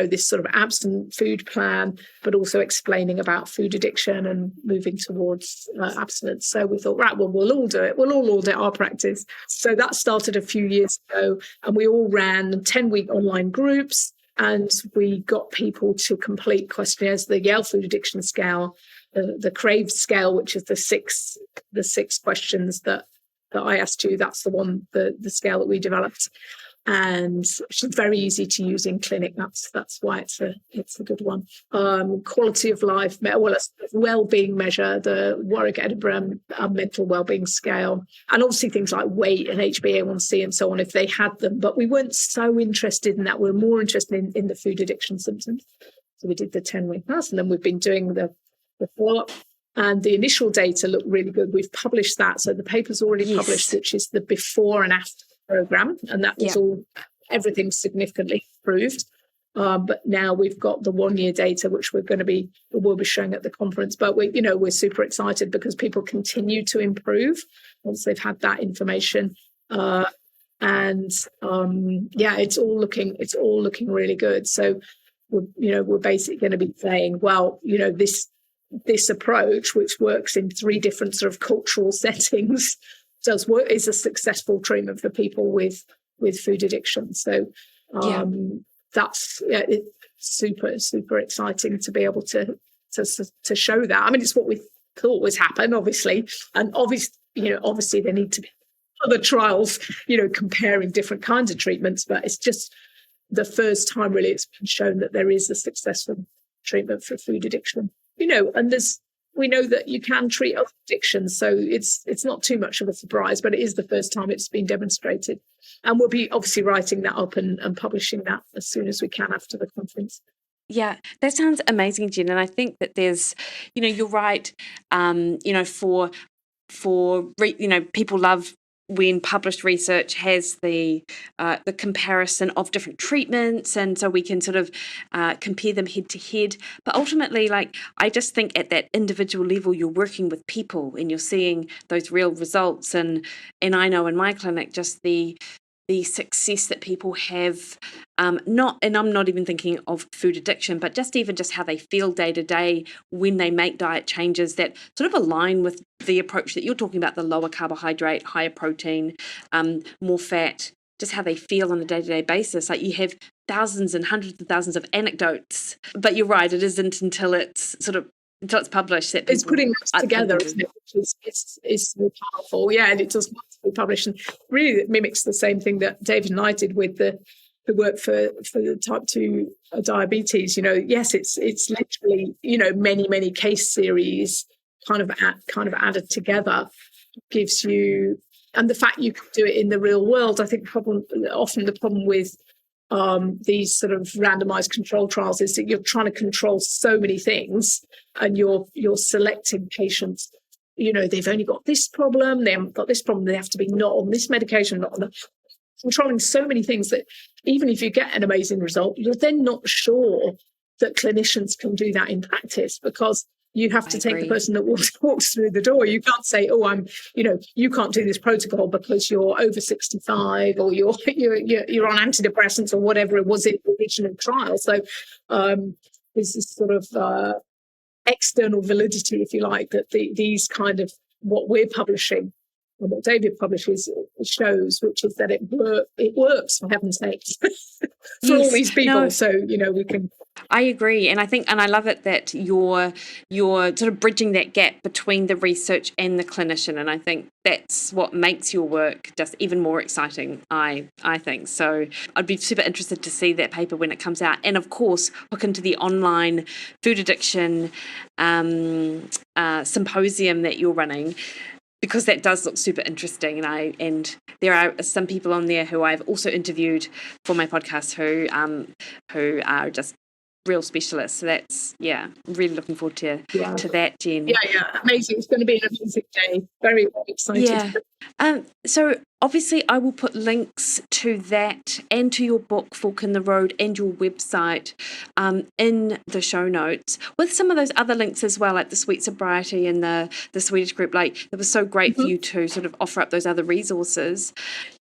this sort of abstinent food plan, but also explaining about food addiction and moving towards abstinence. So we thought, right, well, we'll all do it. We'll all audit our practice. So that started a few years ago, and we all ran 10-week online groups, and we got people to complete questionnaires, the Yale Food Addiction Scale, the CRAVE scale, which is the six questions that I asked you. That's the scale that we developed. And it's very easy to use in clinic. That's why it's a good one. Quality of life, a wellbeing measure, the Warwick Edinburgh mental wellbeing scale, and obviously things like weight and HbA1c and so on if they had them. But we weren't so interested in that. We're more interested in the food addiction symptoms. So we did the 10-week class, and then we've been doing the follow-up. And the initial data looked really good. We've published that. So the paper's already published, which is the before and after program, and that was everything significantly improved. But now we've got the 1-year data, which we'll be showing at the conference. But we're super excited because people continue to improve once they've had that information. It's all looking really good. So we're basically going to be saying, well, this approach, which works in 3 different sort of cultural settings, does work, is a successful treatment for people with food addiction. So it's super exciting to be able to show that. I mean, it's what we thought would happen, obviously, and obviously there need to be other trials, comparing different kinds of treatments, but it's just the first time really it's been shown that there is a successful treatment for food addiction. And we know that you can treat other addictions, so it's not too much of a surprise, but it is the first time it's been demonstrated. And we'll be obviously writing that up and publishing that as soon as we can after the conference. Yeah, that sounds amazing, Jen. And I think that there's, you're right, people love when published research has the comparison of different treatments, and so we can sort of compare them head to head. But ultimately, I just think at that individual level, you're working with people and you're seeing those real results. And I know in my clinic, just the success that people have, and I'm not even thinking of food addiction, but just how they feel day to day when they make diet changes that sort of align with the approach that you're talking about, the lower carbohydrate, higher protein, more fat, just how they feel on a day-to-day basis. Like, you have thousands and hundreds of thousands of anecdotes, but you're right, it isn't until it's published that it's putting that together, isn't it? Which is so powerful. Yeah, and it does have to be published, and really it mimics the same thing that David and I did with the work for the type 2 diabetes. Yes, it's literally many case series kind of added together gives you, and the fact you can do it in the real world. I think often the problem with these sort of randomized control trials is that you're trying to control so many things, and you're selecting patients. They've only got this problem, they haven't got this problem, they have to be not on this medication, not on that. Controlling so many things that even if you get an amazing result, you're then not sure that clinicians can do that in practice, because you have to take the person that walks through the door. You can't say, you can't do this protocol because you're over 65 or you're on antidepressants or whatever it was in the original trial. So there's this sort of external validity, if you like, that these kind of what we're publishing and what David publishes shows, which is that it works, for heaven's sakes, for all these people. No. So, we can... I agree. And I love it that you're sort of bridging that gap between the research and the clinician. And I think that's what makes your work just even more exciting, I think. So I'd be super interested to see that paper when it comes out. And of course, look into the online food addiction symposium that you're running, because that does look super interesting. And there are some people on there who I've also interviewed for my podcast who are just real specialists. So that's, really looking forward to that, Jen. Yeah, amazing. It's going to be an amazing day. Very, very excited. Yeah. So obviously I will put links to that and to your book, Fork in the Road, and your website in the show notes, with some of those other links as well, like the Sweet Sobriety and the Swedish group. Like, it was so great for you to sort of offer up those other resources.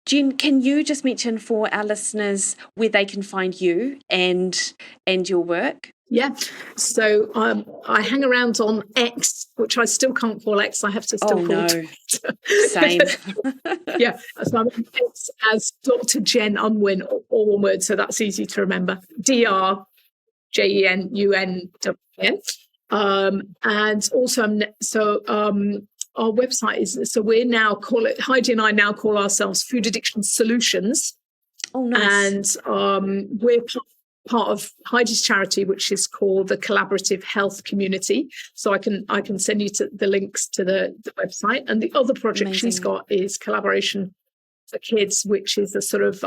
Jen, can you just mention for our listeners where they can find you and your work? Yeah, so I hang around on X, which I still can't call X. I have to still call Twitter. Same. Yeah, so I'm on X as Dr Jen Unwin, all one word, so that's easy to remember. DrJenUnwin. And also, our website is, so Heidi and I now call ourselves Food Addiction Solutions. Oh, nice. And we're part of Heidi's charity, which is called the Collaborative Health Community. So I can send you the links to the website. And the other project she's got is Collaboration for Kids, which is a sort of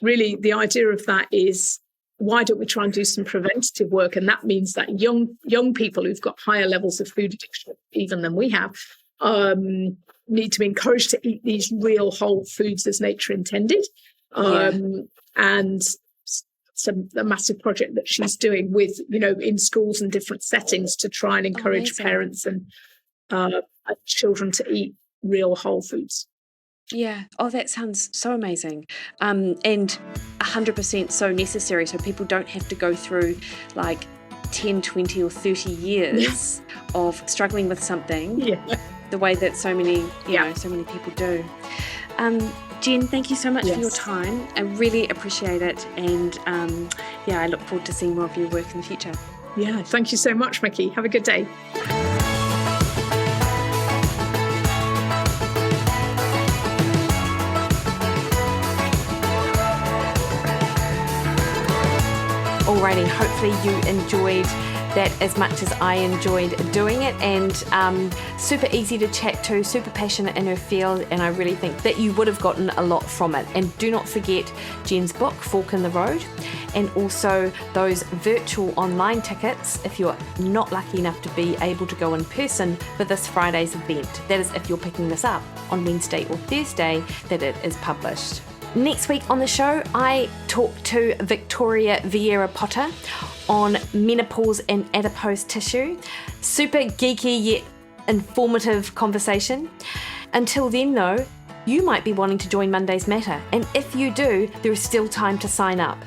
really, the idea of that is, why don't we try and do some preventative work? And that means that young people who've got higher levels of food addiction even than we have need to be encouraged to eat these real whole foods as nature intended. And a massive project that she's doing with, in schools and different settings to try and encourage parents and children to eat real whole foods. Yeah. Oh, that sounds so amazing. And 100% so necessary, so people don't have to go through like 10, 20 or 30 years of struggling with something the way that so many people do. Jen, thank you so much for your time. I really appreciate it. And I look forward to seeing more of your work in the future. Yeah, thank you so much, Mikki. Have a good day. Alrighty, hopefully you enjoyed that as much as I enjoyed doing it, and super easy to chat to, super passionate in her field, and I really think that you would have gotten a lot from it. And do not forget Jen's book, Fork in the Road, and also those virtual online tickets if you're not lucky enough to be able to go in person for this Friday's event. That is if you're picking this up on Wednesday or Thursday that it is published. Next week on the show, I talk to Victoria Vieira Potter on menopause and adipose tissue. Super geeky yet informative conversation. Until then though, you might be wanting to join Monday's Matter, and if you do, there is still time to sign up.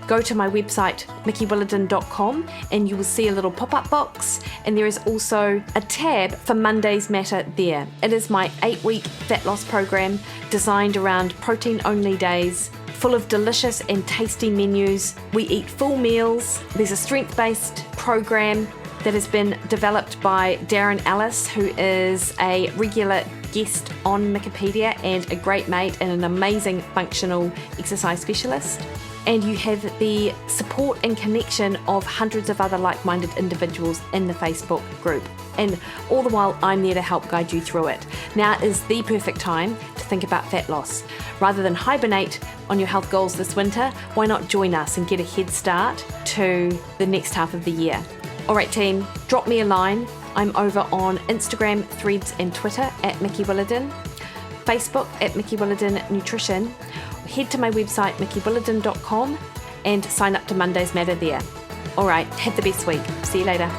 Go to my website, Williden.com, and you will see a little pop-up box, and there is also a tab for Monday's Matter there. It is my 8-week fat loss program designed around protein-only days, full of delicious and tasty menus. We eat full meals. There's a strength-based program that has been developed by Darren Ellis, who is a regular guest on Wikipedia and a great mate and an amazing functional exercise specialist. And you have the support and connection of hundreds of other like-minded individuals in the Facebook group. And all the while, I'm there to help guide you through it. Now is the perfect time to think about fat loss. Rather than hibernate on your health goals this winter, why not join us and get a head start to the next half of the year? All right, team, drop me a line. I'm over on Instagram, Threads, and Twitter at Mikki Williden, Facebook at Mikki Williden Nutrition. Head to my website, MikkiWilliden.com, and sign up to Monday's Matter there. All right, have the best week. See you later.